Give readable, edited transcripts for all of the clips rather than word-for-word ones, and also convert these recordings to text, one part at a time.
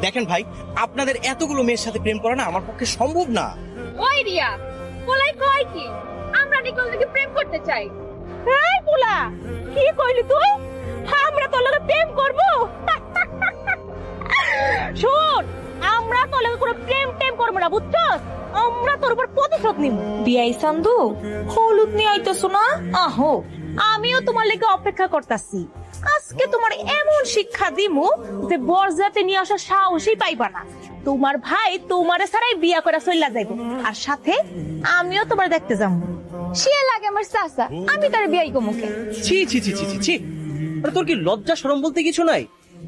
দেখেন ভাই, আপনাদের এতগুলো মেয়ের সাথে প্রেম করা না আমার পক্ষে সম্ভব না। ওই রিয়া, পোলাই কয় কি আমরা নিকল থেকে প্রেম করতে চাই? এই পোলা, কি কইলি তুই? আমরা তোর লগে প্রেম করব? শোন, আমরা তোর লগে কোনো প্রেম করব না, বুঝছস? আমরা তোর উপর প্রতিশোধ নিব। বিয়াই সান্ধু, হলুদ নিয়ে আইতেছো না? আহো, আমিও তোমার লেগে অপেক্ষা করতেছি। আজকে তোমার এমন শিক্ষা দিমু যে বরযাত্রী নিয়ে আসার সাহসই পাইবা না। তোমার ভাই তোমারে ছাড়াই বিয়া করে চইলা যাইব, আর সাথে আমিও তোমার দেখতে যাবো। সে লাগে আমার চাচা, আমি তার বিয়াই কমুকে। ছি ছি ছি ছি ছি ছি, আরে তোর কি লজ্জা শরম বলতে কিছু নাই?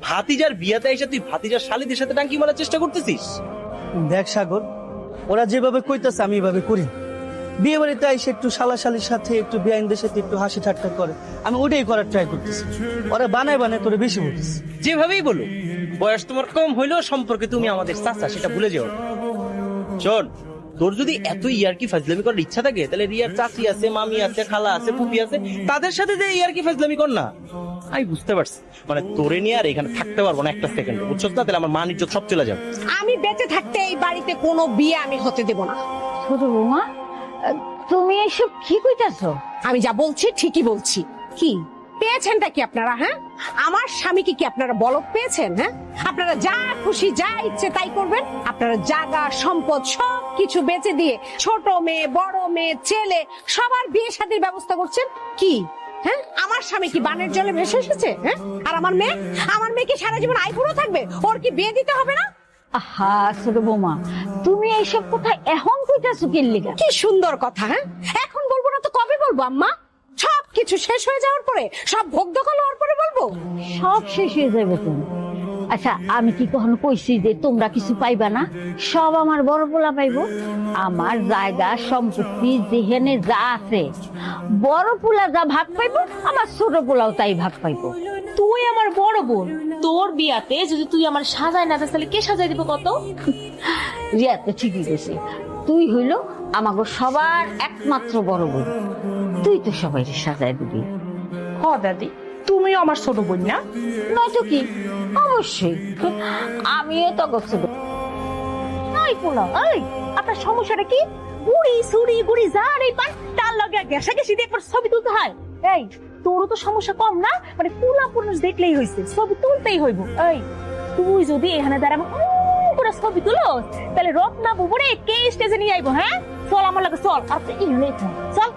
ভাতিজার বিয়াতে এসে তুই ভাতিজার শালিদের সাথে টাঙ্কি মারার চেষ্টা করতেছিস? দেখ সাগর, ওরা যেভাবে কইতাছে আমি এভাবে করি। বিয়ে বাড়িতে এসে একটু শালাশালির সাথে একটু বেআইনদের সাথে একটু হাসি ঠাট্টা করে, আমি ওটাই করার ট্রাই করতেছি। ওরা বানায় তোরে বেশি বলতেছে। যেভাবেই বলো, বয়স তোমার কম হইলেও সম্পর্কে তুমি আমাদের চাচা, সেটা ভুলে যেও না। শোন, তোর যদি এত ইয়ারকি ফাজলামি করার ইচ্ছা থাকে, তাহলে রিয়ার চাচি আছে, মামি আছে, খালা আছে, ফুপি আছে, তাদের সাথে যে ইয়ারকি ফাজলামি কর না। আমি বুঝতে পারছি, মানে তোরে নিয়ে আর এখানে থাকতে পারবো না একটা সেকেন্ড, বুঝছস না? তাহলে আমার মান ইজ্জত সব চলে যাবে। আমি বেঁচে থাকতে এই বাড়িতে কোনো বিয়ে আমি হতে দেব না। ছোট বৌমা, তুমি এসব কি কইতাছো? আমি যা বলছি ঠিকই বলছি। কি পেয়েছেনটা কি আপনারা? হ্যাঁ, আমার স্বামীকে কি আপনারা বলদ পেয়েছেন? হ্যাঁ, আপনারা যা খুশি যা ইচ্ছে তাই করবেন। আপনারা জায়গা সম্পদ সব কিছু বেচে দিয়ে ছোট মেয়ে বড় মেয়ে ছেলে সবার বিয়ে শাদীর ব্যবস্থা করছেন। কি হ্যাঁ, আমার স্বামী কি বানের জলে ভেসে এসেছে? হ্যাঁ, আর আমার মেয়ে কি সারা জীবন আইবুড়ো থাকবে? ওর কি বিয়ে দিতে হবে না? আহা ছোট বৌমা, তুমি এইসব কথা এখন কইতাছো কি লিগা? কি সুন্দর কথা। হ্যাঁ, এখন বলবো না তো কবে বলবো আম্মা? সব কিছু শেষ হয়ে যাওয়ার পরে, সব ভোগ দখল হওয়ার পরে বলবো? সব শেষ হয়ে যাবে তুমি। আচ্ছা, আমি কি কখনো কইছি যে তোমরা কিছু পাইবা না? সব আমার বড় পোলা পাইবো। আমার জায়গা সম্পত্তি যেখানে যা আছে, বড় পোলা যা ভাগ পাইবো, আমার ছোট পোলাও তাই ভাগ পাইবো। তুই আমার বড় বোন, তোর বিয়াতে যদি তুই আমার সাজায় না দিস তাহলে কে সাজাই দিব কত? রিয়া তো ঠিকই গেছে, তুই হইলো আমাকে সবার একমাত্র বড় বোন, তুই তো সবাই সাজায় দিবি। হ দাদি, তুমিও আমার ছোট বোন না? নয়তো কি? অবশ্যই, আমিও তো ছোট। এই পোলা, এই আপনার সমস্যাটা কি? বুড়ি সুড়ি বুড়ি যার এই পান তার লগে ঘেঁষাঘেঁষি দিয়ে একবার ছবি তুলতে হয়। এই তোরও তো সমস্যা কম না, মানে পুলা পুরুষ দেখলেই হয়েছে, ছবি তুলতেই হইব। এই তুই যদি এখানে দাঁড়াবো করে ছবি তুলো, তাহলে রত্না বুবুরে কে স্টেজে নিয়ে আইবো? হ্যাঁ, চল আমার লাগে, চল। আর তুই এখানে চল।